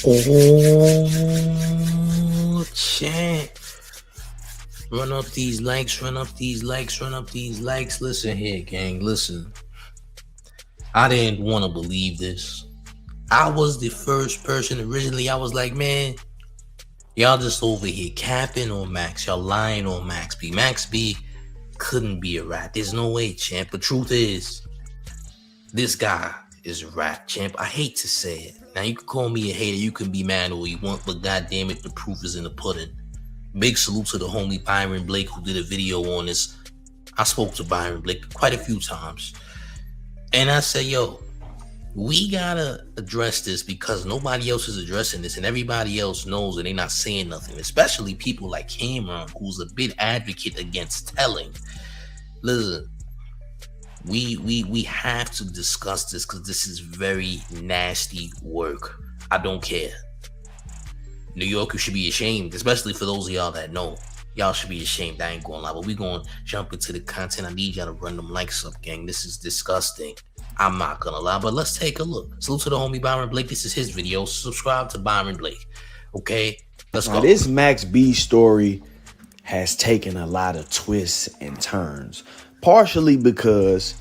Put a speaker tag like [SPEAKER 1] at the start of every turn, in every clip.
[SPEAKER 1] Oh, champ. Run up these likes, run up these likes, run up these likes. Listen here, gang, listen. I didn't want to believe this. I was the first person originally. I was like, man, y'all just over here capping on Max. Y'all lying on Max B. Max B couldn't be a rat. There's no way, champ. The truth is, this guy is a rat, champ. I hate to say it. Now, you can call me a hater. You can be mad all you want, but goddamn it, the proof is in the pudding. Big salute to the homie Byron Blake who did a video on this. I spoke to Byron Blake quite a few times. And I said, yo, we gotta address this because nobody else is addressing this and everybody else knows that they're not saying nothing, especially people like Camron, who's a big advocate against telling. Listen, we have to discuss this because this is very nasty work. I don't care. New Yorkers should be ashamed, especially for those of y'all that know. Y'all should be ashamed. I ain't gonna lie, but we gonna jump into the content. I need y'all to run them likes up, gang. This is disgusting. I'm not gonna lie, but let's take a look. Salute to the homie Byron Blake. This is his video. Subscribe to Byron Blake. Okay, let's go.
[SPEAKER 2] This Max B story has taken a lot of twists and turns, partially because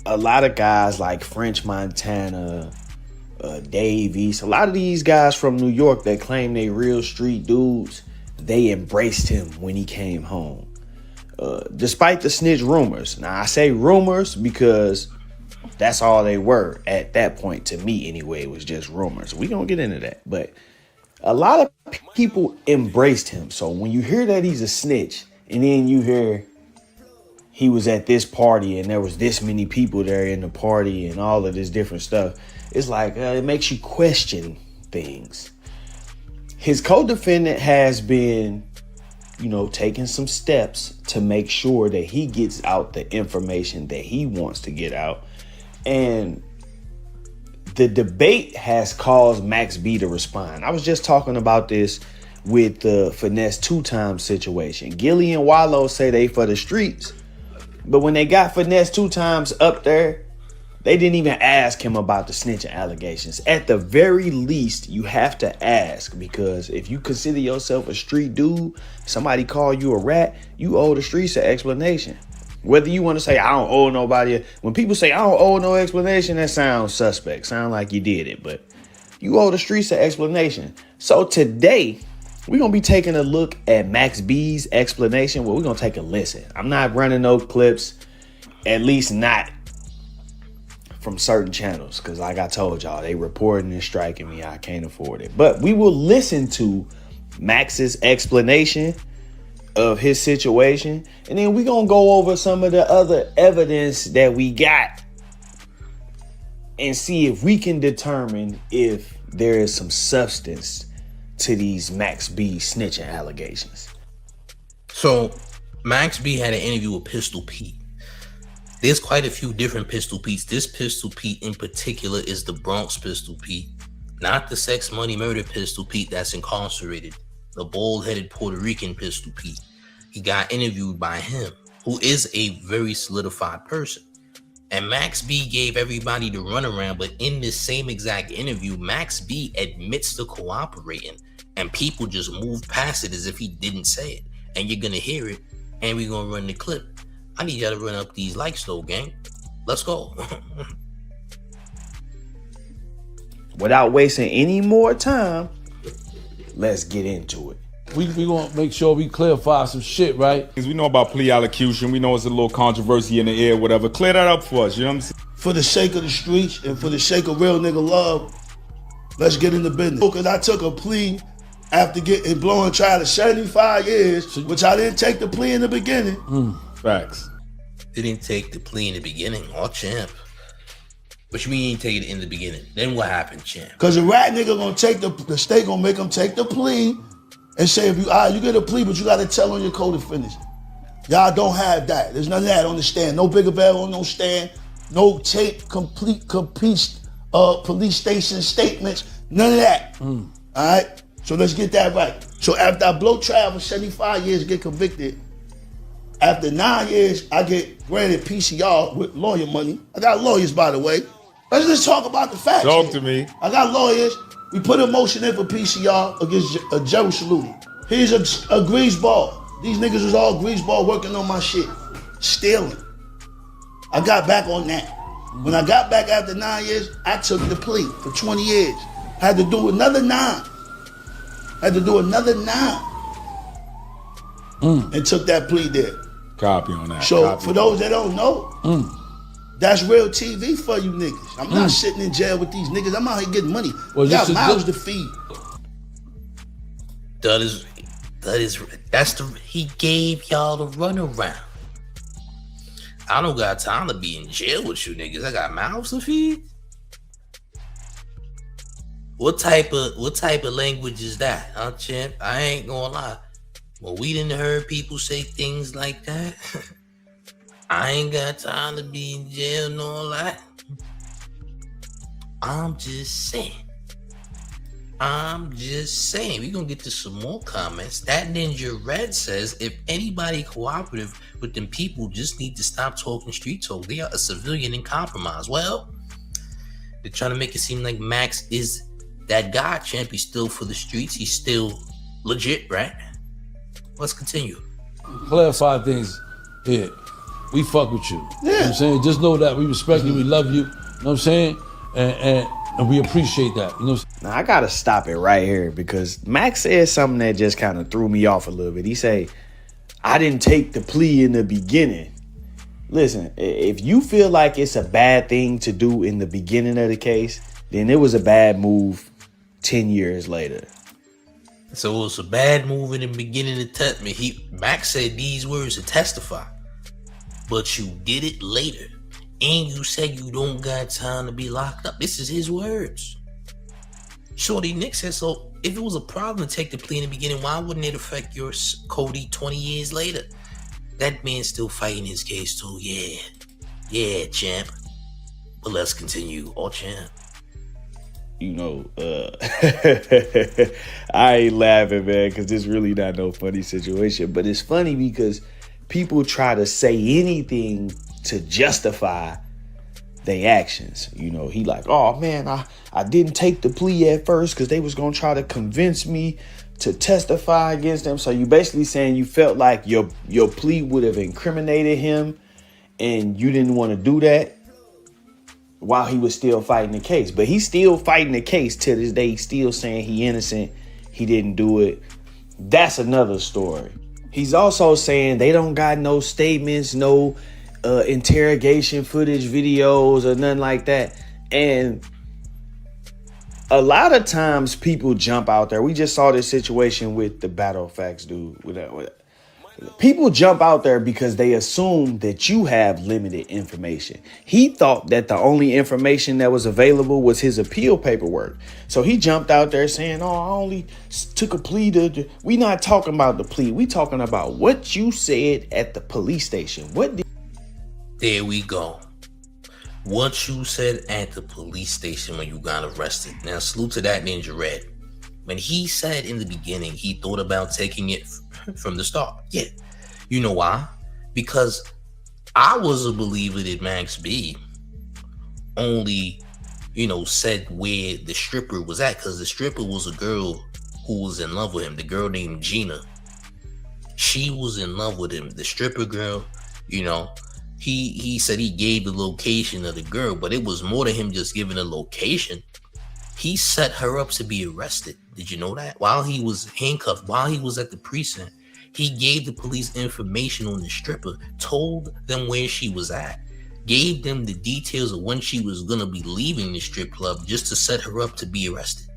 [SPEAKER 2] a lot of guys like French Montana, Dave East, a lot of these guys from New York that claim they real street dudes, they embraced him when he came home. Despite the snitch rumors. Now, I say rumors because that's all they were at that point to me anyway. It was just rumors. We gonna get into that. But a lot of people embraced him. So when you hear that he's a snitch and then you hear he was at this party and there was this many people there in the party and all of this different stuff, it's like it makes you question things. His co-defendant has been, taking some steps to make sure that he gets out the information that he wants to get out. And the debate has caused Max B to respond. I was just talking about this with the Finesse 2 times situation. Gilly and Wallow say they for the streets, but when they got Finesse 2 times up there, they didn't even ask him about the snitching allegations. At the very least, you have to ask, because if you consider yourself a street dude, somebody call you a rat, you owe the streets an explanation. Whether you want to say, I don't owe nobody. When people say, I don't owe no explanation, that sounds suspect. Sound like you did it, but you owe the streets an explanation. So today, we're going to be taking a look at Max B's explanation. Well, we're going to take a listen. I'm not running no clips, at least not from certain channels, because like I told y'all, they reporting and striking me. I can't afford it. But we will listen to Max's explanation of his situation, and then we're gonna go over some of the other evidence that we got and see if we can determine if there is some substance to these Max B snitching allegations.
[SPEAKER 1] So Max B had an interview with Pistol Pete. There's quite a few different Pistol Petes. This Pistol Pete in particular is the Bronx Pistol Pete, not the sex, money, murder Pistol Pete that's incarcerated. The bald-headed Puerto Rican Pistol Pete. He got interviewed by him, who is a very solidified person. And Max B gave everybody the runaround, but in this same exact interview, Max B admits to cooperating, and people just moved past it as if he didn't say it. And you're gonna hear it, and we're gonna run the clip. I need y'all to run up these likes though, gang. Let's go.
[SPEAKER 2] Without wasting any more time, let's get into it.
[SPEAKER 3] We gonna make sure we clarify some shit, right?
[SPEAKER 4] Because we know about plea allocution. We know it's a little controversy in the air, whatever. Clear that up for us, you know what I'm saying?
[SPEAKER 5] For the sake of the streets and for the sake of real nigga love, let's get into business. Because I took a plea after getting blown trial of 75 years, which I didn't take the plea in the beginning.
[SPEAKER 4] Facts.
[SPEAKER 1] Didn't take the plea in the beginning. Oh, champ. What you mean you didn't take it in the beginning? Then what happened, champ?
[SPEAKER 5] Because a rat nigga gonna take the state gonna make him take the plea and say, if you get a plea, but you gotta tell on your co-defendants. Y'all don't have that. There's none of that on the stand. No bigger bell on no stand. No tape, complete police station statements. None of that. All right? So let's get that right. So after I blow trial for 75 years, get convicted, after 9 years, I get granted PCR with lawyer money. I got lawyers, by the way. Let's just talk about the facts.
[SPEAKER 4] Talk to me.
[SPEAKER 5] I got lawyers. We put a motion in for PCR against Jerry Saluti. Here's a grease ball. These niggas was all grease ball working on my shit. Stealing. I got back on that. When I got back after 9 years, I took the plea for 20 years. Had to do another 9. And took that plea there.
[SPEAKER 4] Copy on that.
[SPEAKER 5] So
[SPEAKER 4] Copy.
[SPEAKER 5] for those that don't know, that's real TV for you niggas. I'm not sitting in jail with these niggas. I'm out here getting money.
[SPEAKER 3] Well,
[SPEAKER 5] Got mouths to feed.
[SPEAKER 1] He gave y'all the runaround. I don't got time to be in jail with you niggas. I got mouths to feed. What type of language is that, huh, champ? I ain't gonna lie. Well, we didn't heard people say things like that. I ain't got time to be in jail, no lie. I'm just saying. We gonna get to some more comments. That Ninja Red says, if anybody cooperative with them people, just need to stop talking street talk. They are a civilian in compromise. Well, they're trying to make it seem like Max is that guy, champ. He's still for the streets. He's still legit, right? Let's continue.
[SPEAKER 3] Clarify things here. We fuck with you.
[SPEAKER 5] Yeah.
[SPEAKER 3] You know what I'm saying? Just know that we respect you, we love you. You know what I'm saying? And we appreciate that. You know what I'm saying?
[SPEAKER 2] Now I gotta stop it right here because Max said something that just kind of threw me off a little bit. He said, I didn't take the plea in the beginning. Listen, if you feel like it's a bad thing to do in the beginning of the case, then it was a bad move 10 years later.
[SPEAKER 1] So it was a bad move in the beginning to test me. Max said these words to testify. But you did it later. And you said you don't got time to be locked up. This is his words. Shorty Nick said, so if it was a problem to take the plea in the beginning, why wouldn't it affect your Cody 20 years later? That man's still fighting his case too. Yeah, champ. But let's continue. Oh, champ.
[SPEAKER 2] You know, I ain't laughing, man, because this really not no funny situation. But it's funny because people try to say anything to justify their actions. You know, he like, oh man, I didn't take the plea at first because they was gonna try to convince me to testify against them. So you basically saying you felt like your plea would have incriminated him and you didn't want to do that while he was still fighting the case. But he's still fighting the case to this day. He's still saying he innocent. He didn't do it. That's another story. He's also saying they don't got no statements, no interrogation footage, videos, or nothing like that. And a lot of times people jump out there. We just saw this situation with the Battle Facts dude. People jump out there because they assume that you have limited information. He thought that the only information that was available was his appeal paperwork. So he jumped out there saying, oh, I only took a plea to... We not talking about the plea. We talking about what you said at the police station.
[SPEAKER 1] There we go. What you said at the police station when you got arrested. Now, salute to that Ninja Red. When he said in the beginning he thought about taking it from the start. Yeah. You know why? Because I was a believer that Max B only, said where the stripper was at, because the stripper was a girl who was in love with him. The girl named Gina. She was in love with him. The stripper girl, he said he gave the location of the girl, but it was more than him just giving a location. He set her up to be arrested. Did you know that? While he was handcuffed, while he was at the precinct, he gave the police information on the stripper, told them where she was at, gave them the details of when she was going to be leaving the strip club just to set her up to be arrested.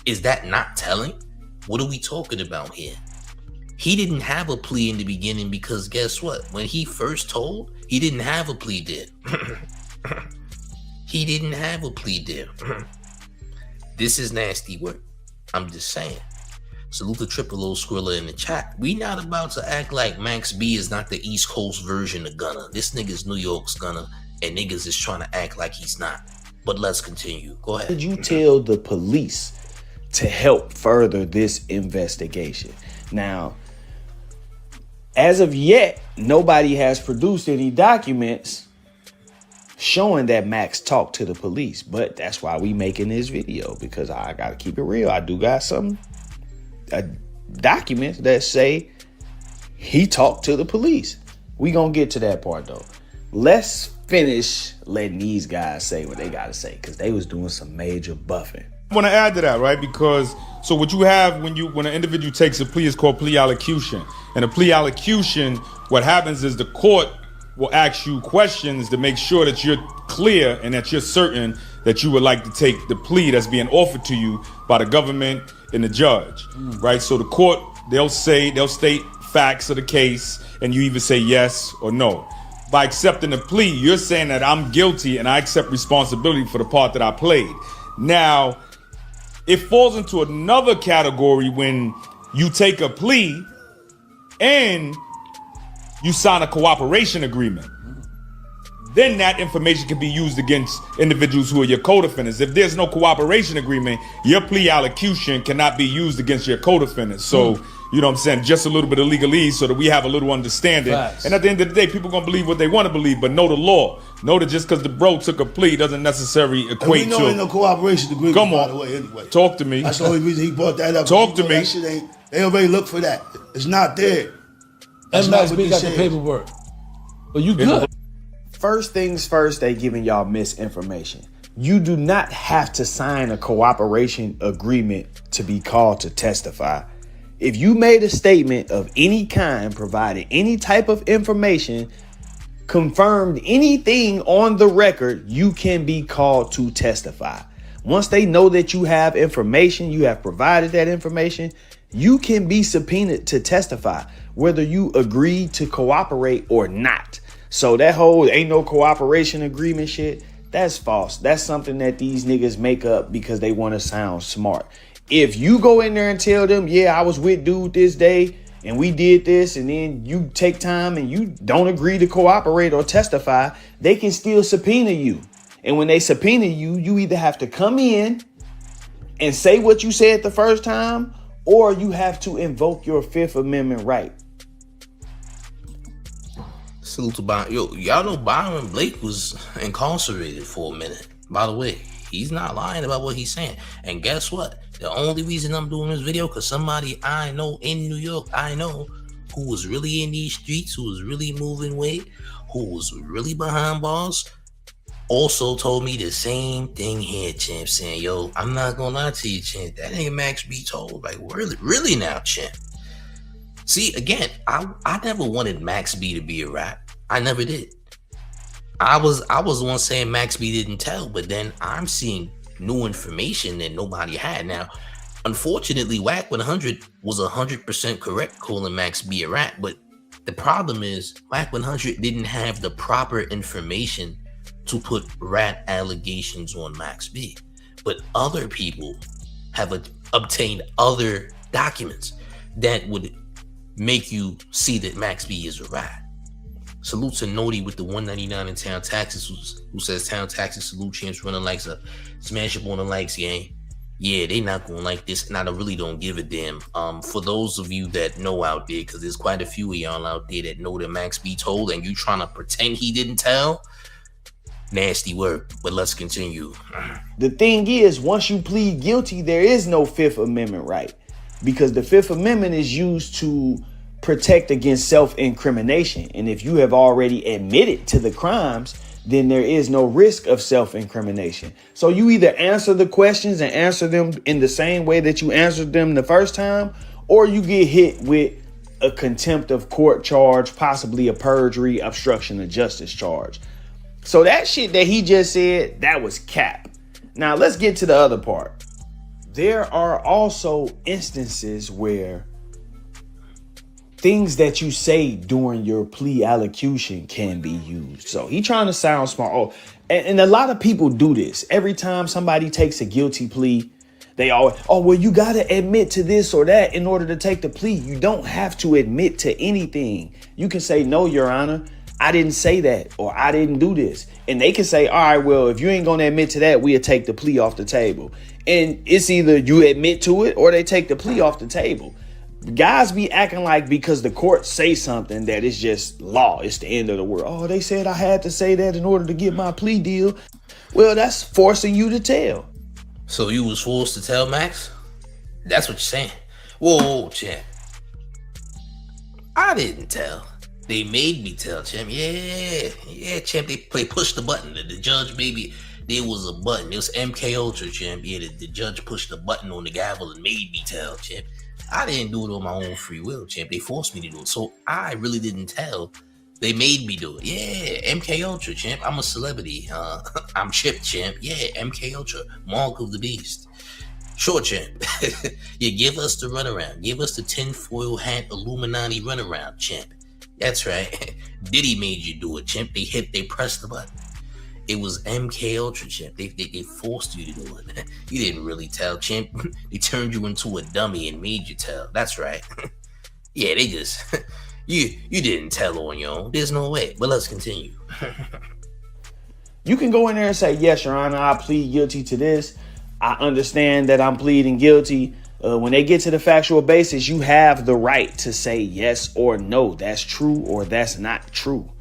[SPEAKER 1] Is that not telling? What are we talking about here? He didn't have a plea in the beginning because guess what? When he first told, he didn't have a plea deal. He didn't have a plea deal. This is nasty work. I'm just saying. Salute the Triple O Skrilla in the chat. We not about to act like Max B is not the East Coast version of Gunna. This nigga's New York's Gunna, and niggas is trying to act like he's not. But let's continue. Go ahead.
[SPEAKER 2] Did you tell the police to help further this investigation? Now, as of yet, nobody has produced any documents showing that Max talked to the police. But that's why we making this video, because I gotta keep it real. I do got some documents that say he talked to the police. We gonna get to that part though. Let's finish letting these guys say what they gotta say, because they was doing some major buffing.
[SPEAKER 4] I want to add to that, right? Because so what you have when an individual takes a plea is called plea allocution. And a plea allocution, what happens is the court will ask you questions to make sure that you're clear and that you're certain that you would like to take the plea that's being offered to you by the government and the judge, right? So the court, they'll state facts of the case, and you either say yes or no. By accepting the plea, you're saying that I'm guilty and I accept responsibility for the part that I played. Now, it falls into another category when you take a plea and you sign a cooperation agreement. Then that information can be used against individuals who are your co-defendants. If there's no cooperation agreement, your plea allocution cannot be used against your co-defendants. So, you know what I'm saying, just a little bit of legalese so that we have a little understanding.
[SPEAKER 3] Facts.
[SPEAKER 4] And at the end of the day, people gonna believe what they want to believe, but know the law. Know that just because the bro took a plea doesn't necessarily equate
[SPEAKER 5] and we know
[SPEAKER 4] to.
[SPEAKER 5] ain't no cooperation agreement,
[SPEAKER 4] Come
[SPEAKER 5] by
[SPEAKER 4] on,
[SPEAKER 5] the way, anyway.
[SPEAKER 4] talk to me.
[SPEAKER 5] That's the only reason he brought that up.
[SPEAKER 4] Talk to me.
[SPEAKER 5] That shit ain't, they already look for that. It's not there. That's not what
[SPEAKER 3] MXB
[SPEAKER 5] they
[SPEAKER 3] got the
[SPEAKER 5] said.
[SPEAKER 3] paperwork. But you good.
[SPEAKER 2] First things first, they giving y'all misinformation. You do not have to sign a cooperation agreement to be called to testify. If you made a statement of any kind, provided any type of information, confirmed anything on the record, you can be called to testify. Once they know that you have information, you have provided that information, you can be subpoenaed to testify, whether you agree to cooperate or not. So that whole ain't no cooperation agreement shit, that's false. That's something that these niggas make up because they want to sound smart. If you go in there and tell them, yeah, I was with dude this day and we did this, and then you take time and you don't agree to cooperate or testify, they can still subpoena you. And when they subpoena you, you either have to come in and say what you said the first time, or you have to invoke your Fifth Amendment right.
[SPEAKER 1] Salute to Byron. Yo, y'all know Byron Blake was incarcerated for a minute. By the way, he's not lying about what he's saying. And guess what? The only reason I'm doing this video, because somebody I know in New York, who was really in these streets, who was really moving weight, who was really behind bars, also told me the same thing here, Champ, saying, yo, I'm not gonna lie to you, Champ, that ain't Max B told. Like, really now, Champ. See, again, I never wanted Max B to be a rat. I never did. I was the one saying Max B didn't tell, but then I'm seeing new information that nobody had. Now, unfortunately, Wack 100 was 100% correct calling Max B a rat, but the problem is Wack 100 didn't have the proper information to put rat allegations on Max B. But other people have obtained other documents that would make you see that Max B is a rat. Salute to Nodi with the 199 in Town Taxes, who says Town Taxes, salute Champs, running likes up. Smash up on the likes, gang. Yeah, they not gonna like this, and I really don't give a damn. For those of you that know out there, because there's quite a few of y'all out there that know that Max B told, and you trying to pretend he didn't tell, nasty work. But let's continue.
[SPEAKER 2] The thing is, once you plead guilty, there is no Fifth Amendment right, because the Fifth Amendment is used to protect against self-incrimination. And if you have already admitted to the crimes, then there is no risk of self-incrimination. So you either answer the questions and answer them in the same way that you answered them the first time, or you get hit with a contempt of court charge, possibly a perjury, obstruction of justice charge. So that shit that he just said, that was cap. Now let's get to the other part. There are also instances where things that you say during your plea allocution can be used. So he trying to sound smart. Oh, and a lot of people do this. Every time somebody takes a guilty plea, they always, oh, well, you got to admit to this or that in order to take the plea. You don't have to admit to anything. You can say, no, Your Honor, I didn't say that, or I didn't do this. And they can say, all right, well, if you ain't going to admit to that, we'll take the plea off the table. And it's either you admit to it or they take the plea off the table. Guys be acting like because the court say something that it's just law, it's the end of the world. Oh, they said I had to say that in order to get my plea deal. Well, that's forcing you to tell.
[SPEAKER 1] So you was forced to tell Max? That's what you're saying. Whoa, champ. I didn't tell. They made me tell, champ. Yeah, champ. They pushed the button. The judge, maybe there was a button. It was MK Ultra, champ. Yeah, the judge pushed the button on the gavel and made me tell, champ. I didn't do it on my own free will, champ. They forced me to do it. So I really didn't tell. They made me do it. Yeah, MK Ultra, champ. I'm a celebrity. I'm Chip, champ. Yeah, MK Ultra. Mark of the Beast. Sure, champ. You give us the runaround. Give us the tinfoil hat Illuminati runaround, champ. That's right. Diddy made you do it, champ. They pressed the button. It was MK Ultra, champ. They forced you to do it. You didn't really tell, champ. They turned you into a dummy and made you tell. That's right. Yeah, they just you didn't tell on your own. There's no way. But let's continue.
[SPEAKER 2] You can go in there and say, yes, Your Honor, I plead guilty to this. I understand that I'm pleading guilty. When they get to the factual basis, you have the right to say yes or no. That's true or that's not true.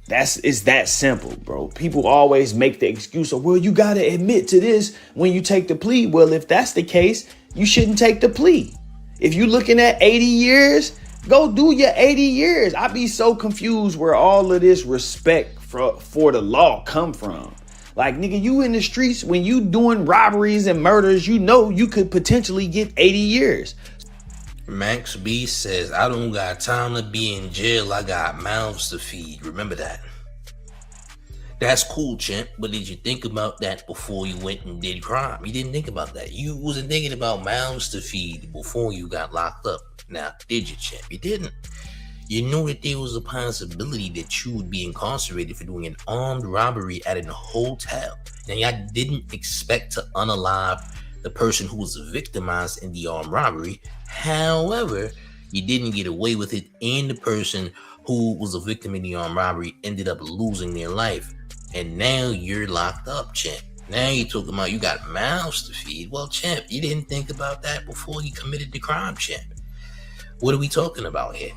[SPEAKER 2] It's that simple, bro. People always make the excuse of, well, you got to admit to this when you take the plea. Well, if that's the case, you shouldn't take the plea. If you're looking at 80 years, go do your 80 years. I be so confused where all of this respect for the law come from. Like, nigga, you in the streets, when you doing robberies and murders, you know you could potentially get 80 years.
[SPEAKER 1] Max B says, I don't got time to be in jail. I got mouths to feed. Remember that. That's cool, champ. But did you think about that before you went and did crime? You didn't think about that. You wasn't thinking about mouths to feed before you got locked up. Now, did you, champ? You didn't. You knew that there was a possibility that you would be incarcerated for doing an armed robbery at a hotel. Now, y'all didn't expect to unalive the person who was victimized in the armed robbery. However, you didn't get away with it, and the person who was a victim in the armed robbery ended up losing their life. And now you're locked up, champ. Now you're talking about you got mouths to feed. Well, champ, you didn't think about that before you committed the crime, champ. What are we talking about here?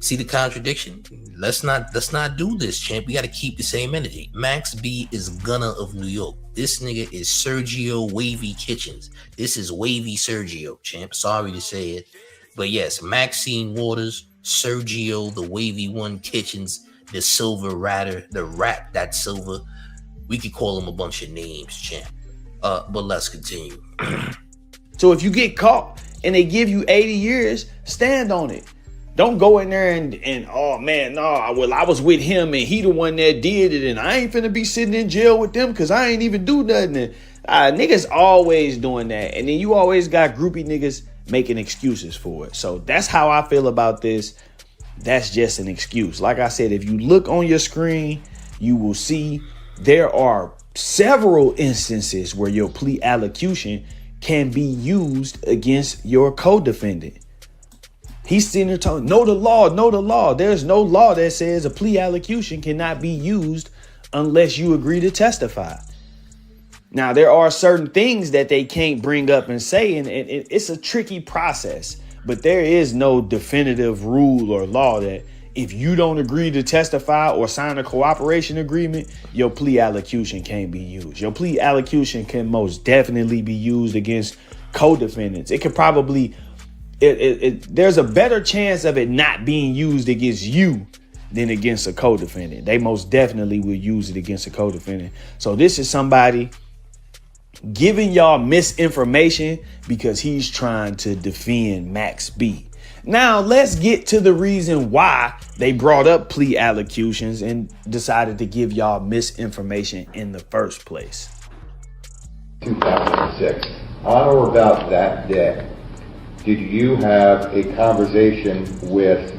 [SPEAKER 1] See the contradiction? Let's not do this, champ. We got to keep the same energy. Max B is Gunna of New York. This nigga is Sergio Wavy Kitchens. This is Wavy Sergio, champ. Sorry to say it. But yes, Maxine Waters, Sergio, the Wavy One Kitchens, the Silver Ratter, the Rat That Silver. We could call him a bunch of names, champ. But let's continue.
[SPEAKER 2] So if you get caught and they give you 80 years, stand on it. Don't go in there and oh man, no, well, I was with him and he the one that did it and I ain't finna be sitting in jail with them because I ain't even do nothing. Niggas always doing that. And then you always got groupie niggas making excuses for it. So that's how I feel about this. That's just an excuse. Like I said, if you look on your screen, you will see there are several instances where your plea allocution can be used against your co-defendant. He's sitting there telling, know the law, know the law. There's no law that says a plea allocution cannot be used unless you agree to testify. Now, there are certain things that they can't bring up and say, and it's a tricky process. But there is no definitive rule or law that if you don't agree to testify or sign a cooperation agreement, your plea allocution can't be used. Your plea allocution can most definitely be used against co-defendants. It could probably... there's a better chance of it not being used against you than against a co-defendant. They most definitely will use it against a co-defendant. So this is somebody giving y'all misinformation because he's trying to defend Max B. Now let's get to the reason why they brought up plea allocutions and decided to give y'all misinformation in the first place.
[SPEAKER 6] 2006, on or about that day, did you have a conversation with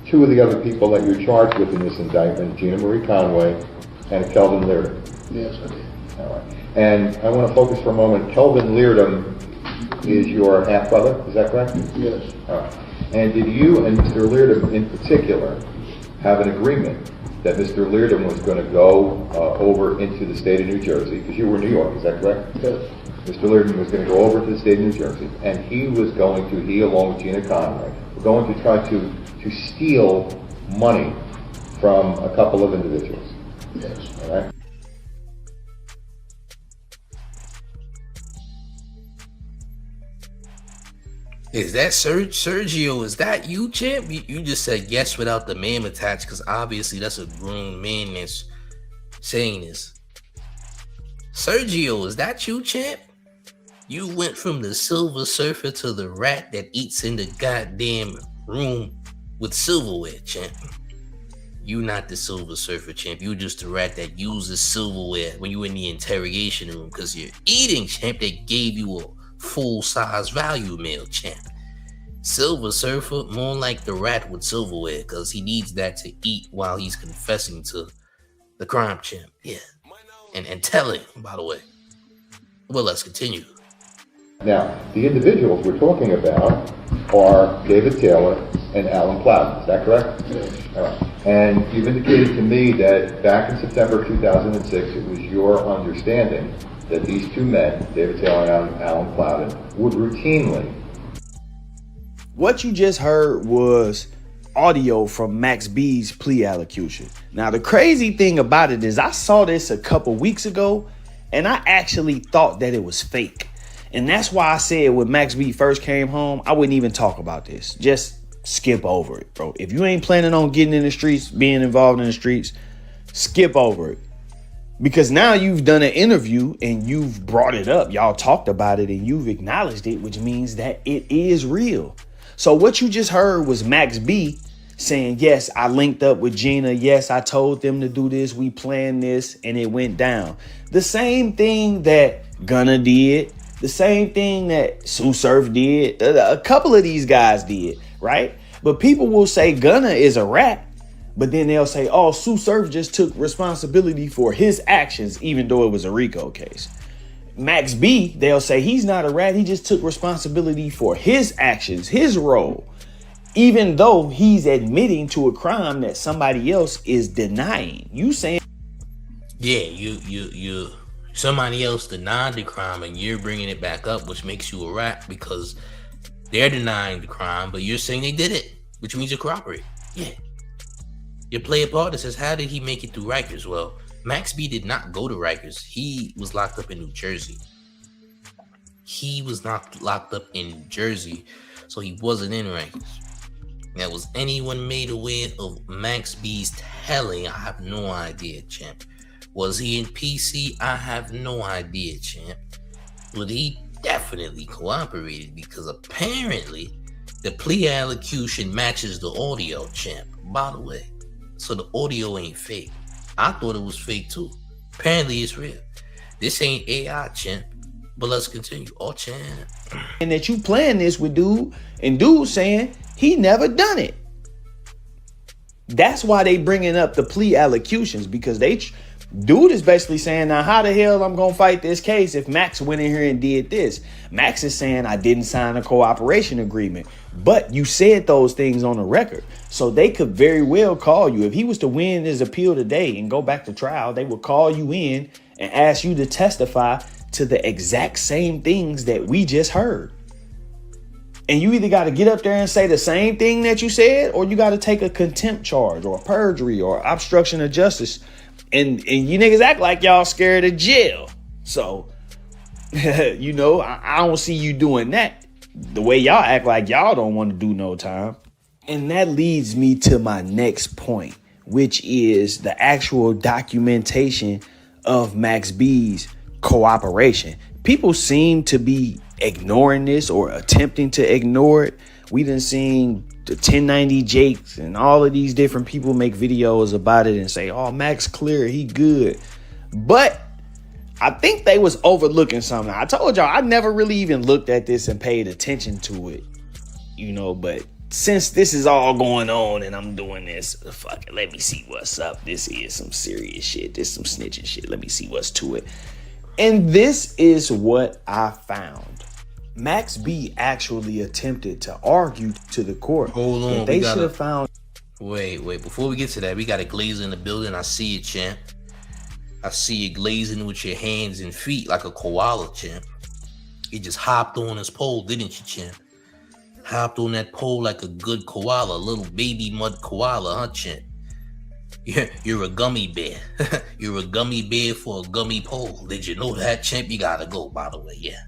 [SPEAKER 6] two of the other people that you're charged with in this indictment, Gina Marie Conway and Kelvin Leardom?
[SPEAKER 5] Yes, I did.
[SPEAKER 6] All right. And I want to focus for a moment. Kelvin Leardom is your half-brother, is that correct?
[SPEAKER 5] Yes.
[SPEAKER 6] All right. And did you and Mr. Leardom in particular have an agreement that Mr. Leardom was going to go over into the state of New Jersey, because you were in New York, is that correct?
[SPEAKER 5] Yes.
[SPEAKER 6] Mr. Learden was going to go over to the state of New Jersey, and he along with Gina Conway, were going to try to steal money from a couple of individuals.
[SPEAKER 5] Yes.
[SPEAKER 6] All right?
[SPEAKER 1] Is that Sergio? Is that you, champ? You just said yes without the ma'am attached, because obviously that's a grown man that's saying this. Sergio, is that you, champ? You went from the Silver Surfer to the rat that eats in the goddamn room with silverware, champ. You not the Silver Surfer, champ. You just the rat that uses silverware when you in the interrogation room, because you're eating, champ. They gave you a full-size value meal, champ. Silver Surfer, more like the rat with silverware, because he needs that to eat while he's confessing to the crime, champ. Yeah. And telling, by the way. Well, let's continue.
[SPEAKER 6] Now, the individuals we're talking about are David Taylor and Alan Plowden. Is that correct?
[SPEAKER 5] Yes.
[SPEAKER 6] All right. And you've indicated to me that back in September 2006, it was your understanding that these two men, David Taylor and Alan Plowden, would routinely...
[SPEAKER 2] What you just heard was audio from Max B's plea allocution. Now, the crazy thing about it is I saw this a couple weeks ago, and I actually thought that it was fake. And that's why I said when Max B first came home, I wouldn't even talk about this. Just skip over it, bro. If you ain't planning on getting in the streets, being involved in the streets, skip over it. Because now you've done an interview and you've brought it up. Y'all talked about it and you've acknowledged it, which means that it is real. So what you just heard was Max B saying, yes, I linked up with Gina. Yes, I told them to do this. We planned this and it went down. The same thing that Gunna did. The same thing that Sue Surf did. A couple of these guys did, right? But people will say Gunna is a rat. But then they'll say, oh, Sue Surf just took responsibility for his actions, even though it was a RICO case. Max B, they'll say he's not a rat. He just took responsibility for his actions, his role, even though he's admitting to a crime that somebody else is denying. You saying,
[SPEAKER 1] yeah, you somebody else denied the crime and you're bringing it back up, which makes you a rat because they're denying the crime, but you're saying they did it, which means you cooperate. Yeah. You play a part that says, how did he make it through Rikers? Well, Max B did not go to Rikers. He was locked up in New Jersey. He was not locked up in Jersey, so he wasn't in Rikers. Now, was anyone made aware of Max B's telling? I have no idea, champ. Was he in PC? I have no idea, champ. But he definitely cooperated because apparently the plea allocution matches the audio, champ. By the way. So the audio ain't fake. I thought it was fake too. Apparently it's real. This ain't AI, champ. But let's continue. Oh, champ.
[SPEAKER 2] and that you planned this with dude, and dude saying he never done it. That's why they bringing up the plea allocutions, because dude is basically saying, now how the hell I'm gonna fight this case if Max went in here and did this? Max is saying I didn't sign a cooperation agreement, but you said those things on the record. So they could very well call you. If he was to win his appeal today and go back to trial, they would call you in and ask you to testify to the exact same things that we just heard. And you either got to get up there and say the same thing that you said, or you got to take a contempt charge or perjury or obstruction of justice. And you niggas act like y'all scared of jail. So, you know, I don't see you doing that the way y'all act like y'all don't want to do no time. And that leads me to my next point, which is the actual documentation of Max B's cooperation. People seem to be ignoring this or attempting to ignore it. We done seen the 1090 Jakes and all of these different people make videos about it and say, oh, Max clear, he good. But I think they was overlooking something. I told y'all I never really even looked at this and paid attention to it, you know, but since this is all going on and I'm doing this, fuck it, let me see what's up. This is some serious shit. This is some snitching shit. Let me see what's to it. And this is what I found. Max B actually attempted to argue to the court.
[SPEAKER 1] Hold on,
[SPEAKER 2] that they should have found.
[SPEAKER 1] Wait. Before we get to that, we got a glazer in the building. I see it, champ. I see you glazing with your hands and feet like a koala, champ. You just hopped on his pole, didn't you, champ? Hopped on that pole like a good koala, a little baby mud koala, huh, champ? You're a gummy bear. You're a gummy bear for a gummy pole. Did you know that, champ? You gotta go, by the way, yeah.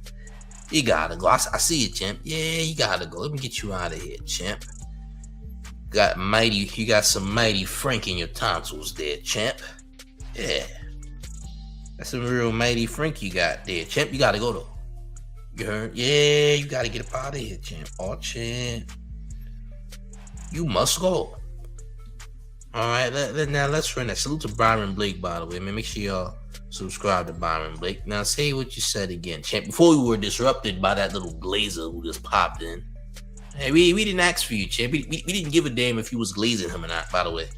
[SPEAKER 1] You gotta go. I see it, champ. Yeah, you gotta go. Let me get you out of here, champ. You got some mighty Frank in your tonsils there, champ. Yeah. That's some real mighty Frank you got there, champ. You gotta go, though. You heard? Yeah, you gotta get up out of here, champ. Oh, champ. You must go. All right, now let's run that. Salute to Byron Blake, by the way, man. Make sure y'all subscribe to Byron Blake. Now say what you said again, champ. Before we were disrupted by that little glazer who just popped in. Hey, we didn't ask for you, champ. We didn't give a damn if you was glazing him or not, by the way.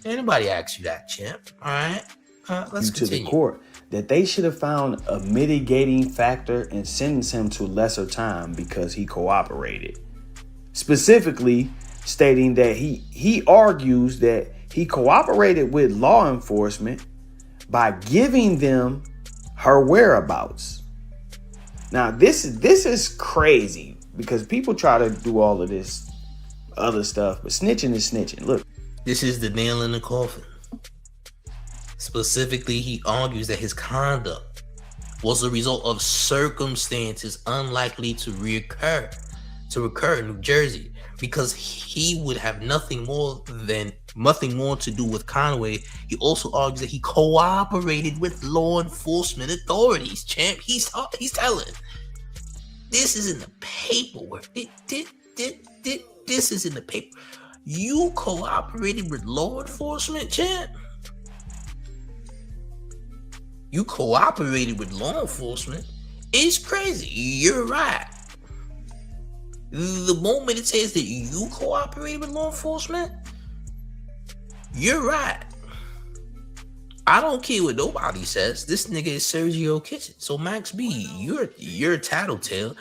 [SPEAKER 1] Anybody asked you that, champ? All right, let's continue.
[SPEAKER 2] To the court that they should have found a mitigating factor and sentenced him to lesser time because he cooperated. Specifically, stating that he argues that he cooperated with law enforcement by giving them her whereabouts. Now, this is crazy because people try to do all of this other stuff, but snitching is snitching. Look,
[SPEAKER 1] this is the nail in the coffin. Specifically, he argues that his conduct was a result of circumstances unlikely to occur in New Jersey, because he would have nothing more to do with Conway. He also argues that he cooperated with law enforcement authorities. Champ, he's telling. This is in the paperwork. This is in the paper. You cooperated with law enforcement, champ? You cooperated with law enforcement? It's crazy. You're right. The moment it says that you cooperated with law enforcement, you're right. I don't care what nobody says. This nigga is Sergio Kitchen. So Max B, you're a tattletale.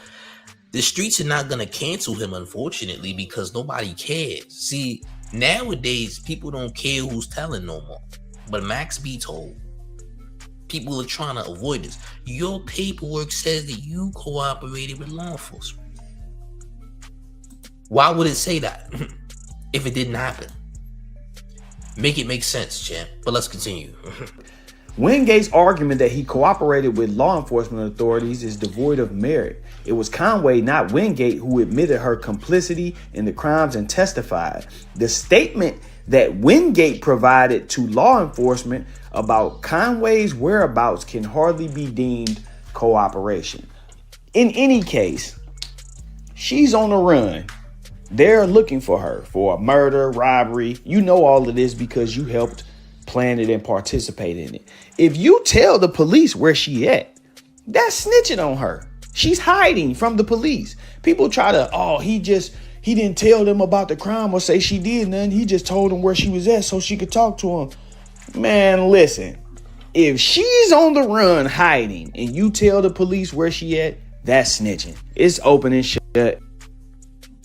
[SPEAKER 1] The streets are not gonna cancel him, unfortunately, because nobody cares. See, nowadays people don't care who's telling no more. But Max B told. People are trying to avoid this. Your paperwork says that you cooperated with law enforcement. Why would it say that if it didn't happen? Make it make sense, champ. But let's continue.
[SPEAKER 2] Wingate's argument that he cooperated with law enforcement authorities is devoid of merit. It was Conway, not Wingate, who admitted her complicity in the crimes and testified. The statement that Wingate provided to law enforcement about Conway's whereabouts can hardly be deemed cooperation. In any case, she's on the run. They're looking for her for a murder, robbery. You know all of this because you helped plan it and participate in it. If you tell the police where she at, that's snitching on her. She's hiding from the police. People try to, he didn't tell them about the crime or say she did nothing. He just told them where she was at so she could talk to him. Man, listen, if she's on the run hiding and you tell the police where she at, that's snitching. It's open and shut.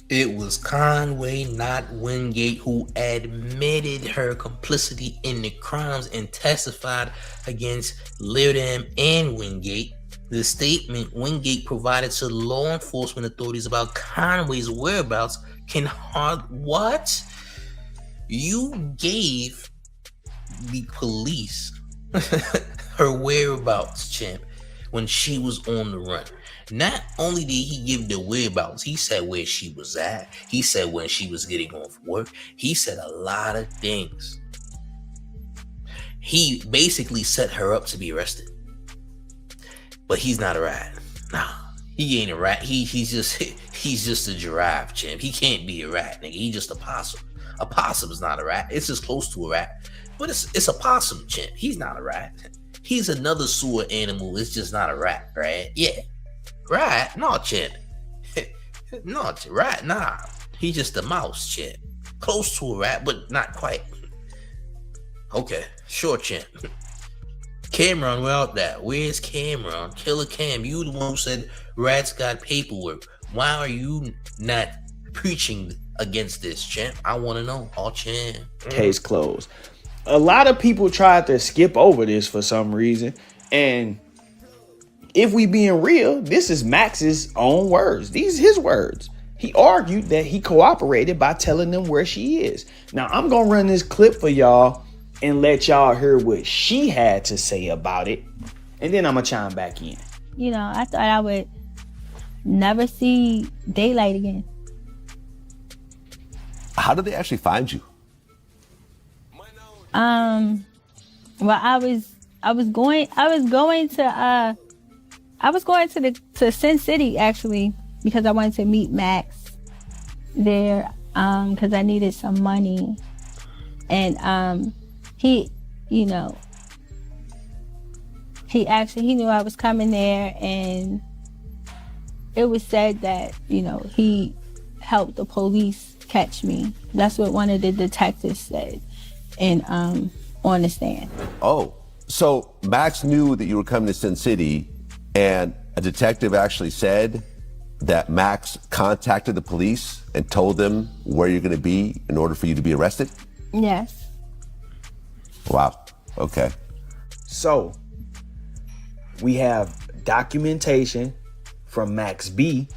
[SPEAKER 1] It was Conway, not Wingate, who admitted her complicity in the crimes and testified against Leardam and Wingate. The statement Wingate provided to law enforcement authorities about Conway's whereabouts can what? You gave the police her whereabouts, champ, when she was on the run. Not only did he give the whereabouts, he said where she was at. He said when she was getting off work. He said a lot of things. He basically set her up to be arrested. But he's not a rat. Nah, he ain't a rat. He's just a giraffe, champ. He can't be a rat, nigga. He just a possum. A possum is not a rat. It's just close to a rat. But it's a possum, champ. He's not a rat. He's another sewer animal. It's just not a rat, right? Yeah. Rat? No, champ. No, rat, nah. He's just a mouse, champ. Close to a rat, but not quite. Okay, sure, champ. Camron, where out there? Where's Camron? Killer Cam, you the one who said rats got paperwork. Why are you not preaching against this, champ? I want to know. Oh, champ.
[SPEAKER 2] Case closed. A lot of people tried to skip over this for some reason, and if we being real, this is Max's own words. These his words. He argued that he cooperated by telling them where she is. Now, I'm going to run this clip for y'all and let y'all hear what she had to say about it. And then I'm going to chime back in.
[SPEAKER 7] You know, I thought I would never see daylight again.
[SPEAKER 8] How did they actually find you?
[SPEAKER 7] Well, I was going to Sin City actually, because I wanted to meet Max there, because I needed some money. And he knew I was coming there, and it was said that, he helped the police catch me. That's what one of the detectives said, and on the stand.
[SPEAKER 8] Oh, so Max knew that you were coming to Sin City, and a detective actually said that Max contacted the police and told them where you're going to be in order for you to be arrested?
[SPEAKER 7] Yes.
[SPEAKER 8] Wow. Okay.
[SPEAKER 2] So, we have documentation from Max B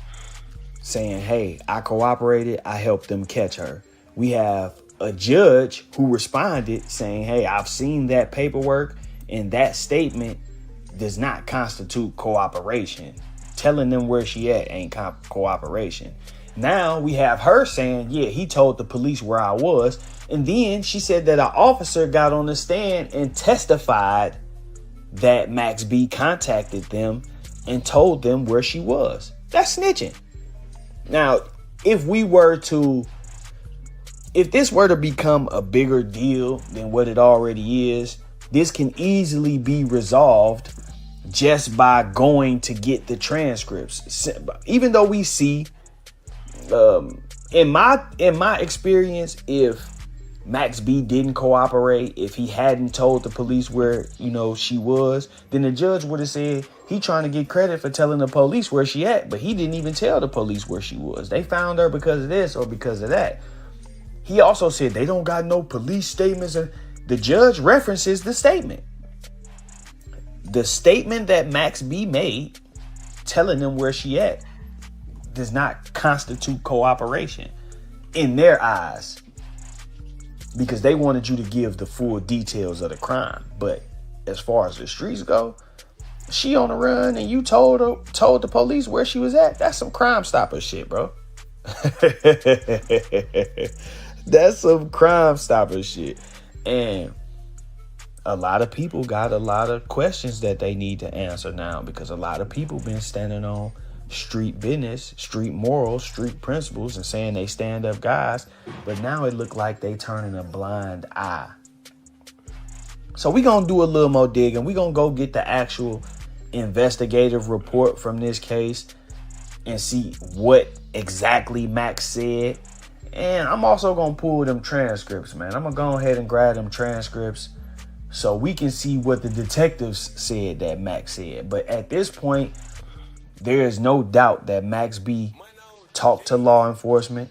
[SPEAKER 2] saying, hey, I cooperated, I helped them catch her. We have a judge who responded saying, hey, I've seen that paperwork, and that statement does not constitute cooperation. Telling them where she at ain't cooperation. Now we have her saying, yeah, he told the police where I was. And then she said that an officer got on the stand and testified that Max B contacted them and told them where she was. That's snitching. Now, if this were to become a bigger deal than what it already is, this can easily be resolved just by going to get the transcripts. Even though we see, in my experience, if Max B didn't cooperate, if he hadn't told the police where, she was, then the judge would have said he trying to get credit for telling the police where she at, but he didn't even tell the police where she was. They found her because of this or because of that. He also said they don't got no police statements, and the judge references the statement. The statement that Max B made telling them where she at does not constitute cooperation in their eyes, because they wanted you to give the full details of the crime. But as far as the streets go, she on the run and you told the police where she was at. That's some Crime Stopper shit, bro. That's some Crime Stopper shit. And a lot of people got a lot of questions that they need to answer now, because a lot of people been standing on street business, street morals, street principles, and saying they stand up guys, but now it look like they turning a blind eye. So we gonna do a little more digging. We gonna go get the actual investigative report from this case and see what exactly Max said. And I'm also gonna pull them transcripts, man. I'm gonna go ahead and grab them transcripts so we can see what the detectives said that Max said. But at this point, there is no doubt that Max B talked to law enforcement.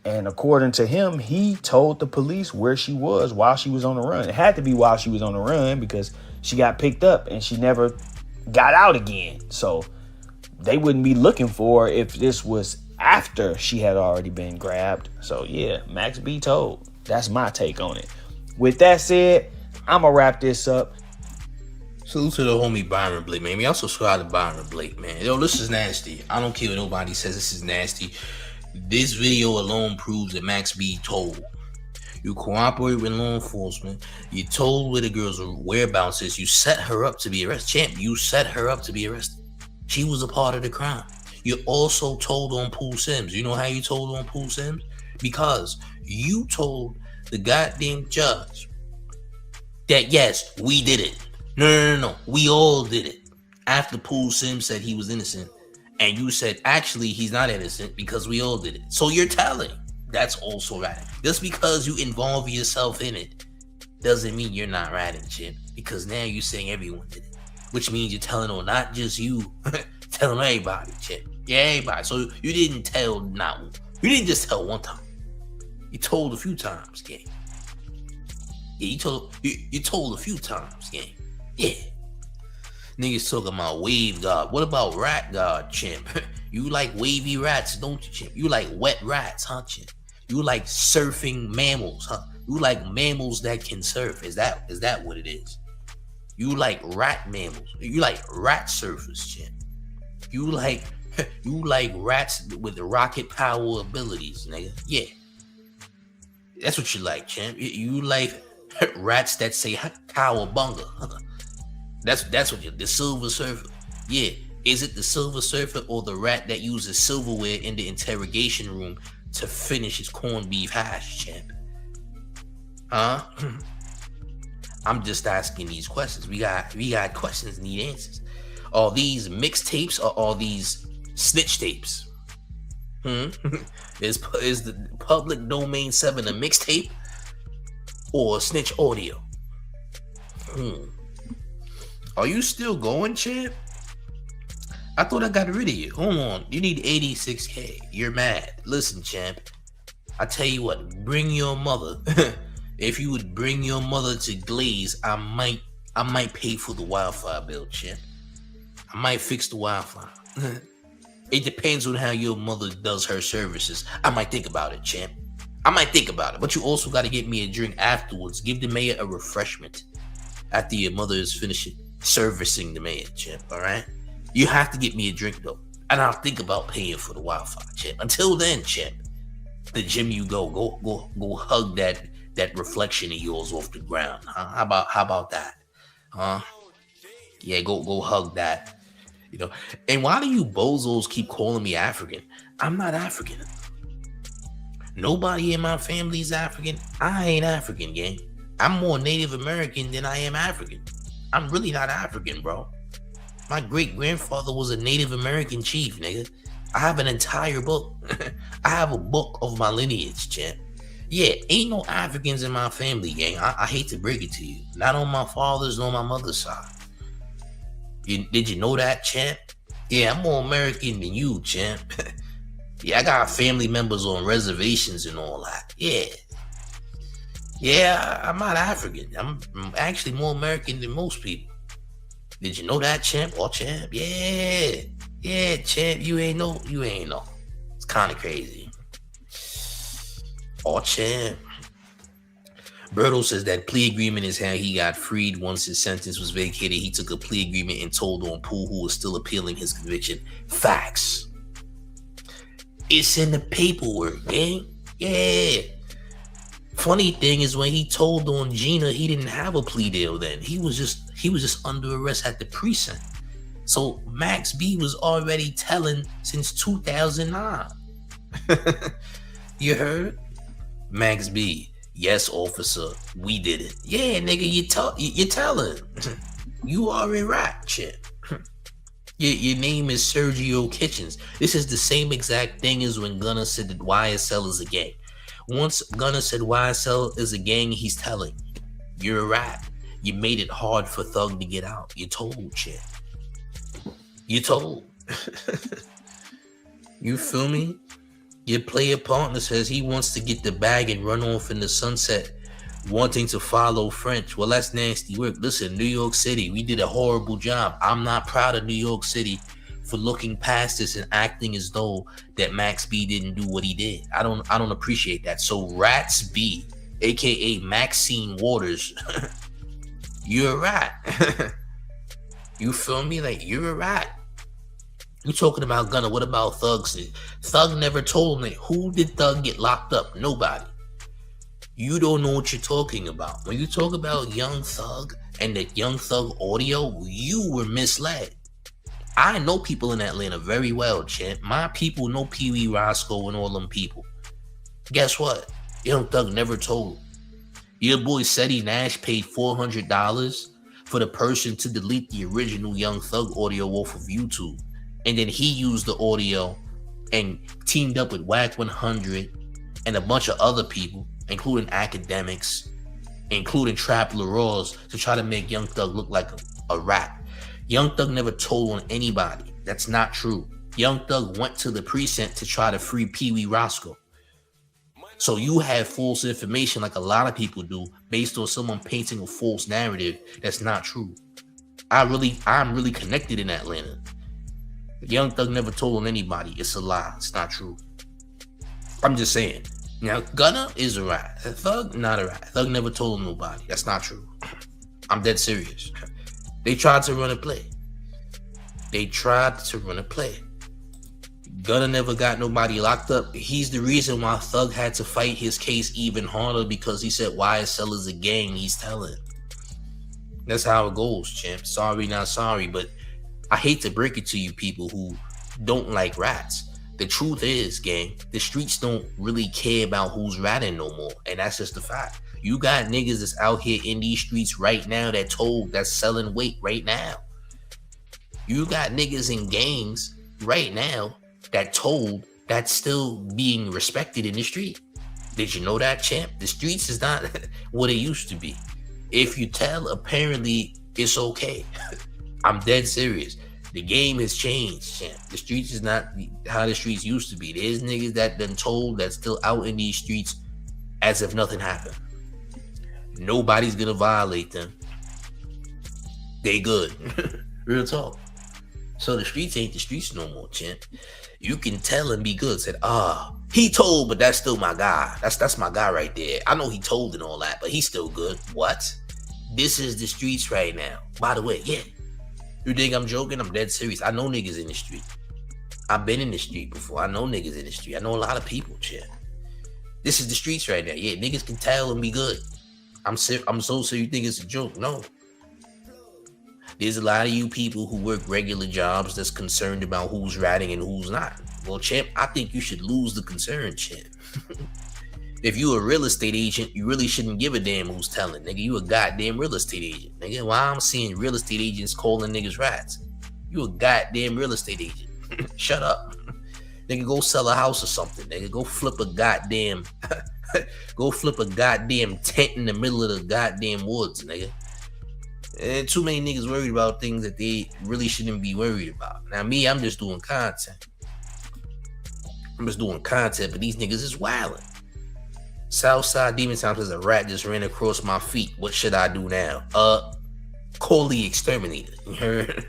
[SPEAKER 2] And according to him, he told the police where she was while she was on the run. It had to be while she was on the run, because she got picked up and she never got out again. So they wouldn't be looking for her if this was after she had already been grabbed. So yeah, Max B told. That's my take on it. With that said, I'm gonna wrap this up.
[SPEAKER 1] Salute to the homie Byron Blake, man. Y'all subscribe to Byron Blake, man. Yo, this is nasty. I don't care what nobody says. This is nasty. This video alone proves that Max B told. You cooperate with law enforcement. You told where the girl's whereabouts is. You set her up to be arrested. Champ, you set her up to be arrested. She was a part of the crime. You also told on Pool Sims. You know how you told on Pool Sims? Because you told the goddamn judge that, yes, we did it. No. We all did it. After Pool Sims said he was innocent, and you said, actually, he's not innocent because we all did it. So you're telling. That's also ratting. Just because you involve yourself in it doesn't mean you're not ratting, Chip. Because now you're saying everyone did it. Which means you're telling on not just you, telling everybody, Chip. Yeah, everybody. So you didn't tell not one. You didn't just tell one time. You told a few times, gang. Yeah, you told a few times, gang. Yeah. Niggas talking about wave god. What about rat god, champ? You like wavy rats, don't you, champ? You like wet rats, huh, champ? You like surfing mammals, huh? You like mammals that can surf. Is that what it is? You like rat mammals. You like rat surfers, champ. You like rats with rocket power abilities, nigga. Yeah. That's what you like, champ. You like rats that say cowabunga. That's what the Silver Surfer. Yeah. Is it the Silver Surfer or the rat that uses silverware in the interrogation room to finish his corned beef hash, champ? Huh? I'm just asking these questions. We got questions, need answers. Are these mixtapes or are these snitch tapes? Is the public domain 7 a mixtape or snitch audio? Are you still going, champ? I thought I got rid of you. Hold on. You need 86K. You're mad. Listen, champ. I tell you what, bring your mother. If you would bring your mother to Glaze, I might pay for the wildfire bill, champ. I might fix the wildfire. It depends on how your mother does her services. I might think about it, champ. I might think about it. But you also got to get me a drink afterwards. Give the mayor a refreshment after your mother is finished servicing the mayor, champ. All right? You have to get me a drink, though. And I'll think about paying for the wildfire, champ. Until then, champ, the gym you go hug that reflection of yours off the ground. Huh? How about that? Huh? Yeah, go hug that. You know. And why do you bozos keep calling me African? I'm not African. Nobody in my family is African. I ain't African, gang. I'm more Native American than I am African. I'm really not African, bro. My great-grandfather was a Native American chief, nigga. I have an entire book. I have a book of my lineage, champ. Yeah, ain't no Africans in my family, gang. I hate to break it to you. Not on my father's nor my mother's side. Did you know that, champ? Yeah, I'm more American than you, champ. Yeah, I got family members on reservations and all that. Yeah, I'm not African. I'm actually more American than most people. Did you know that, champ? Oh, champ? Yeah, champ. You ain't know. It's kind of crazy. Oh, champ. Berto says that plea agreement is how he got freed once his sentence was vacated. He took a plea agreement and told on Pooh, who was still appealing his conviction. Facts. It's in the paperwork, gang. Yeah. Funny thing is, when he told on Gina, he didn't have a plea deal then. He was just under arrest at the precinct. So Max B was already telling since 2009. You heard? Max B. Yes, officer, we did it. Yeah, nigga, you telling. You are a rat, shit. Your name is Sergio Kitchens. This is the same exact thing as when Gunna said that YSL is a gang. Once Gunna said YSL is a gang, he's telling. You're a rat. You made it hard for Thug to get out. You told, shit. You told. You feel me? Your player partner says he wants to get the bag and run off in the sunset, wanting to follow French. Well, that's nasty work. Listen, New York City, we did a horrible job. I'm not proud of New York City for looking past this and acting as though that Max B didn't do what he did. I don't appreciate that. So Rats B, aka Maxine Waters, you're a rat. You feel me? Like, you're a rat. You talking about Gunna? What about Thug? Thug never told me. Who did Thug get locked up? Nobody. You don't know what you're talking about. When you talk about Young Thug and the Young Thug audio, you were misled. I know people in Atlanta very well, champ. My people know Pee Wee Roscoe and all them people. Guess what? Young Thug never told. Your boy Seti Nash paid $400 for the person to delete the original Young Thug audio off of YouTube. And then he used the audio and teamed up with Whack 100 and a bunch of other people, including Akademiks, including Trap LaRose, to try to make Young Thug look like a rat. Young Thug never told on anybody. That's not true. Young Thug went to the precinct to try to free Pee Wee Roscoe. So you have false information like a lot of people do based on someone painting a false narrative that's not true. I'm really connected in Atlanta. Young Thug never told on anybody. It's a lie. It's not true. I'm just saying. Now, Gunna is a rat. Thug, not a rat. Thug never told on nobody. That's not true. I'm dead serious. They tried to run a play. Gunna never got nobody locked up. He's the reason why Thug had to fight his case even harder, because he said YSL is a gang. He's telling. That's how it goes, champ. Sorry, not sorry, but I hate to break it to you people who don't like rats. The truth is, gang, the streets don't really care about who's ratting no more, and that's just the fact. You got niggas that's out here in these streets right now that's selling weight right now. You got niggas in gangs right now that's still being respected in the street. Did you know that, champ? The streets is not what it used to be. If you tell, apparently it's okay. I'm dead serious. The game has changed, champ. The streets is not how the streets used to be. There's niggas that done told that's still out in these streets as if nothing happened. Nobody's gonna violate them. They good. Real talk. So the streets ain't the streets no more, champ. You can tell and be good. Said, he told, but that's still my guy. That's my guy right there. I know he told and all that, but he's still good. What? This is the streets right now. By the way, yeah. You think I'm joking? I'm dead serious. I know niggas in the street. I've been in the street before. I know niggas in the street. I know a lot of people, champ. This is the streets right now. Yeah, niggas can tell and be good. I'm so serious you think it's a joke. No. There's a lot of you people who work regular jobs that's concerned about who's ratting and who's not. Well, champ, I think you should lose the concern, champ. If you a real estate agent, you really shouldn't give a damn who's telling, nigga. You a goddamn real estate agent, nigga. Why I'm seeing real estate agents calling niggas rats? You a goddamn real estate agent. Shut up. Nigga, go sell a house or something, nigga. Go flip a goddamn tent in the middle of the goddamn woods, nigga. And too many niggas worried about things that they really shouldn't be worried about. Now me, I'm just doing content. But these niggas is wildin'. Southside Demon Time says a rat just ran across my feet. What should I do now? Call the exterminator. You heard?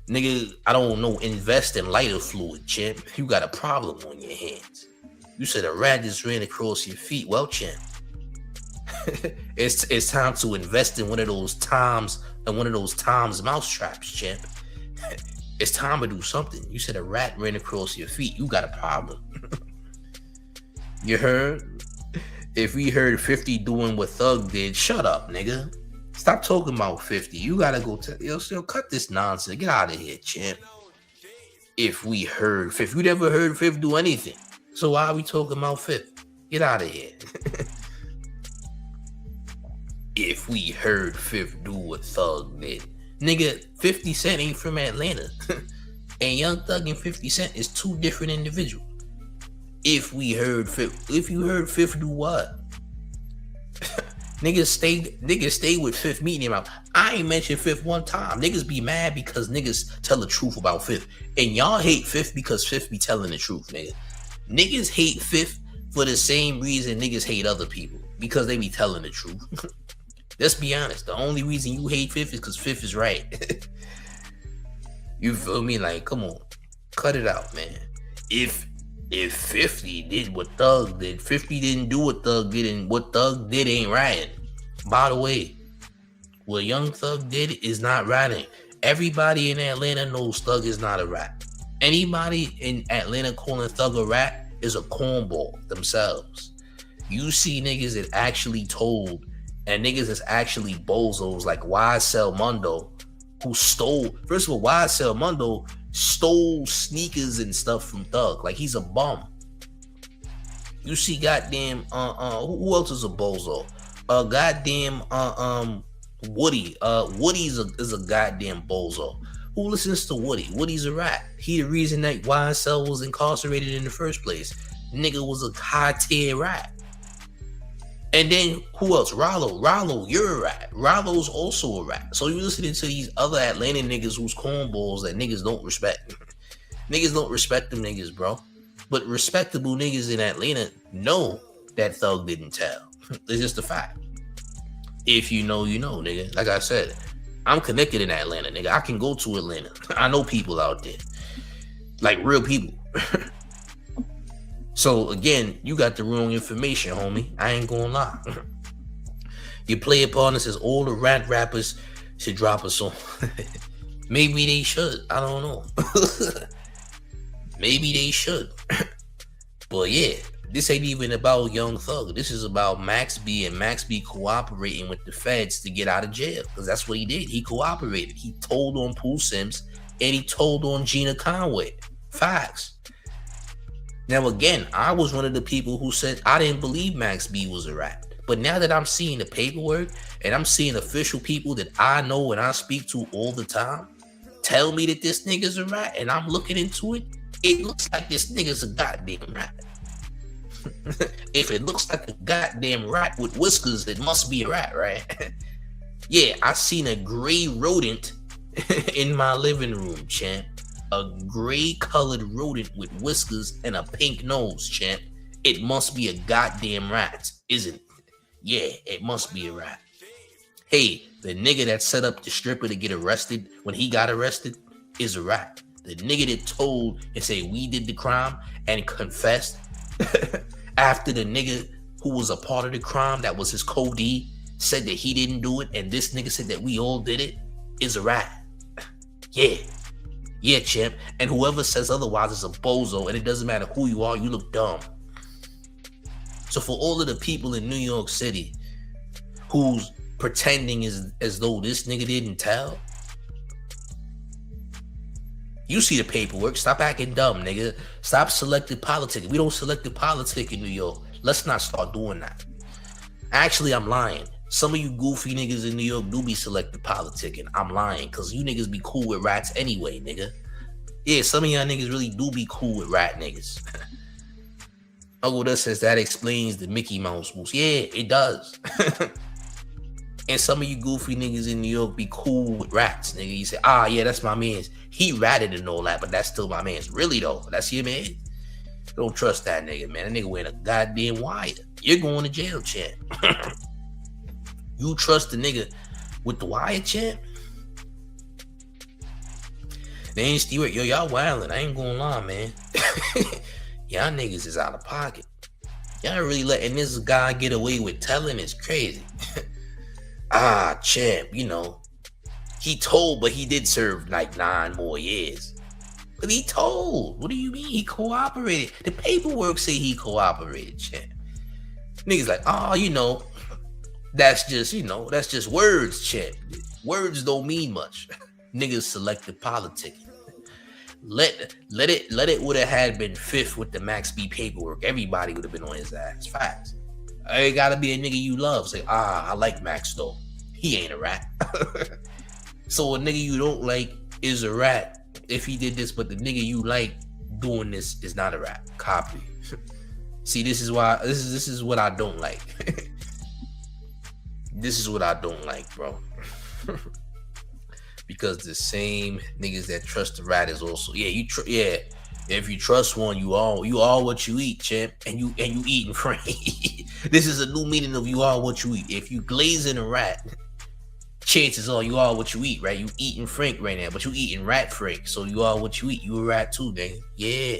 [SPEAKER 1] Nigga, I don't know. Invest in lighter fluid, champ. You got a problem on your hands. You said a rat just ran across your feet. Well, champ. It's time to invest in one of those Tom's mouse traps, champ. It's time to do something. You said a rat ran across your feet. You got a problem. You heard? If we heard 50 doing what Thug did, shut up, nigga. Stop talking about 50. You gotta go yo, cut this nonsense. Get out of here, champ. If we heard 50, you never heard 50 do anything. So why are we talking about 50? Get out of here. If we heard 50 do what Thug did. Nigga, 50 Cent ain't from Atlanta. And Young Thug and 50 Cent is two different individuals. If you heard 50 do what? Niggas stay with Fifth meeting him out. I ain't mentioned Fifth one time. Niggas be mad because niggas tell the truth about Fifth. And y'all hate Fifth because Fifth be telling the truth, nigga. Niggas hate Fifth for the same reason niggas hate other people. Because they be telling the truth. Let's be honest. The only reason you hate Fifth is because Fifth is right. You feel me? Like, come on. Cut it out, man. If 50 did what Thug did, 50 didn't do what Thug did, and what Thug did ain't right. By the way, what Young Thug did is not ratting. Everybody in Atlanta knows Thug is not a rat. Anybody in Atlanta calling Thug a rat is a cornball themselves. You see niggas that actually told, and niggas that's actually bozos like YSL Mundo, who stole. First of all, YSL Mundo stole sneakers and stuff from Thug. Like, he's a bum. You see goddamn who else is a bozo? Woody. Woody is a goddamn bozo. Who listens to Woody? Woody's a rat. He the reason that YSL was incarcerated in the first place. Nigga was a high tier rat. And then who else? Rollo, you're a rat. Rollo's also a rat. So you listening to these other Atlanta niggas who's cornballs that niggas don't respect. Niggas don't respect them niggas, bro. But respectable niggas in Atlanta know that Thug didn't tell. It's just a fact. If you know, you know, nigga. Like I said, I'm connected in Atlanta, nigga. I can go to Atlanta. I know people out there. Like real people. So again, you got the wrong information, homie. I ain't gonna lie. Your player partner says all the rat rappers should drop a song. Maybe they should. I don't know. Maybe they should. But yeah, this ain't even about Young Thug. This is about Max B and Max B cooperating with the feds to get out of jail. Because that's what he did. He cooperated. He told on Pooh Sims and he told on Gina Conway. Facts. Now again, I was one of the people who said I didn't believe Max B was a rat. But now that I'm seeing the paperwork and I'm seeing official people that I know and I speak to all the time tell me that this nigga's a rat and I'm looking into it, it looks like this nigga's a goddamn rat. If it looks like a goddamn rat with whiskers, it must be a rat, right? Yeah, I seen a gray rodent in my living room, champ. A gray colored rodent with whiskers and a pink nose, champ. It must be a goddamn rat, isn't it? Yeah, it must be a rat. Hey, the nigga that set up the stripper to get arrested when he got arrested is a rat. The nigga that told and say we did the crime and confessed after the nigga who was a part of the crime, that was his co-D, said that he didn't do it and this nigga said that we all did it, is a rat. Yeah. Yeah, champ. And whoever says otherwise is a bozo, and it doesn't matter who you are, you look dumb. So for all of the people in New York City who's pretending as though this nigga didn't tell, you see the paperwork. Stop acting dumb, nigga. Stop selective politicking. We don't selective politic in New York. Let's not start doing that. Actually, I'm lying. Some of you goofy niggas in New York do be selective politicking. I'm lying, because you niggas be cool with rats anyway, nigga. Yeah, some of y'all niggas really do be cool with rat niggas. Uncle Dust says that explains the Mickey Mouse moves. Yeah, it does. And some of you goofy niggas in New York be cool with rats, nigga. You say, yeah, that's my man's. He ratted and all that, but that's still my man's. Really though, that's your man. Don't trust that nigga, man. That nigga wearing a goddamn wire. You're going to jail, champ. You trust the nigga with the wire, champ? They ain't Stewart. Yo, y'all wildin'. I ain't gonna lie, man. Y'all niggas is out of pocket. Y'all really letting this guy get away with telling is crazy. Champ, you know. He told, but he did serve like 9 more years. But he told. What do you mean? He cooperated. The paperwork say he cooperated, champ. Niggas like, you know, that's just words, champ. Words don't mean much. Niggas selective politicking. Let it would have had been 5th with the Max B paperwork. Everybody would have been on his ass. Facts. It gotta be a nigga you love. Say, I like Max though. He ain't a rat. So a nigga you don't like is a rat if he did this, but the nigga you like doing this is not a rat. Copy. See, this is why this is what I don't like. This is what I don't like, bro. Because the same niggas that trust the rat is also if you trust one, you are what you eat, champ, and you eating Frank. This is a new meaning of you are what you eat. If you glazing a rat, chances are you are what you eat, right? You eating Frank right now, but you eating rat Frank, so you are what you eat. You a rat too, nigga. Yeah.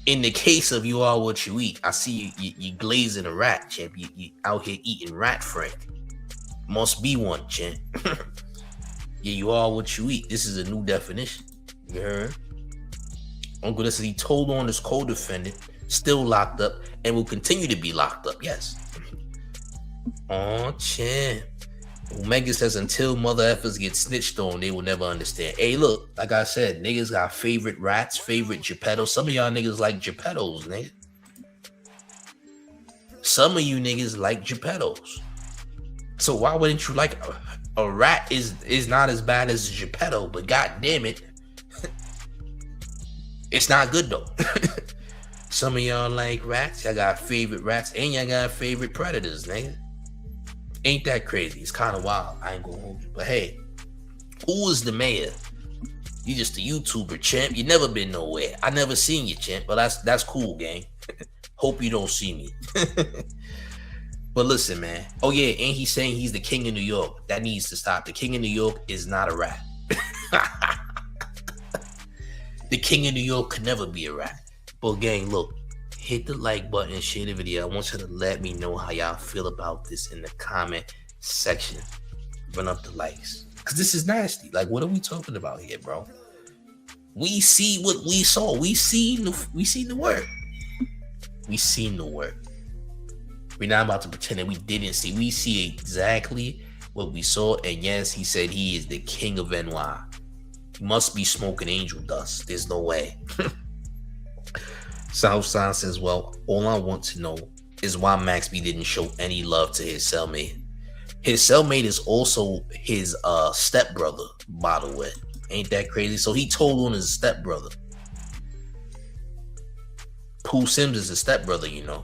[SPEAKER 1] In the case of you are what you eat, I see you glazing a rat, champ. You out here eating rat Frank. Must be one, champ. Yeah, you are what you eat. This is a new definition. You heard? Uncle, this is he told on his co-defendant, still locked up, and will continue to be locked up. Yes. Champ. Omega says until mother effers get snitched on, they will never understand. Hey, look, like I said, niggas got favorite rats, favorite Geppettos. Some of y'all niggas like Geppettos, nigga. Some of you niggas like Geppettos. So why wouldn't you like a rat is not as bad as a Geppetto, but god damn it, it's not good though. Some of y'all like rats, y'all got favorite rats, and y'all got favorite predators, nigga. Ain't that crazy? It's kind of wild. I ain't gonna hold you. But hey, who is the mayor? You just a YouTuber, champ. You never been nowhere. I never seen you, champ. But that's cool, gang. Hope you don't see me. But listen, man. Oh yeah, and he's saying he's the king of New York. That needs to stop. The king of New York is not a rat. The king of New York could never be a rat. But gang, look, hit the like button, share the video. I want you to let me know how y'all feel about this in the comment section. Run up the likes, cause this is nasty. Like, what are we talking about here, bro? We see what we saw. We seen the work. We seen the work. We're not about to pretend that we didn't see. We see exactly what we saw. And yes, he said he is the king of NY. He must be smoking angel dust. There's no way. Southside says, well, all I want to know is why Max B didn't show any love to his cellmate. His cellmate is also his stepbrother, by the way. Ain't that crazy? So he told on his stepbrother. Pooh Sims is a stepbrother, you know.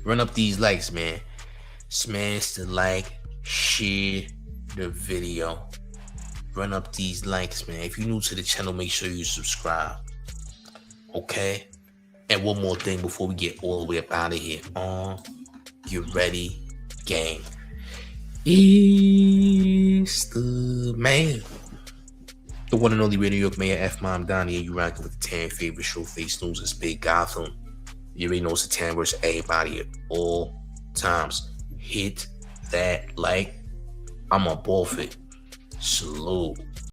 [SPEAKER 1] Run up these likes, man. Smash the like, share the video. Run up these likes, man. If you're new to the channel, make sure you subscribe. Okay? And one more thing before we get all the way up out of here. Get ready, gang. It's the man. The one and only New York Mayor F. Mom Donnie, and you rocking with the 10 favorite Showface News. It's Big Gotham. You already know it's the 10 versus everybody at all times. Hit that like. I'm a bullfit. Salute.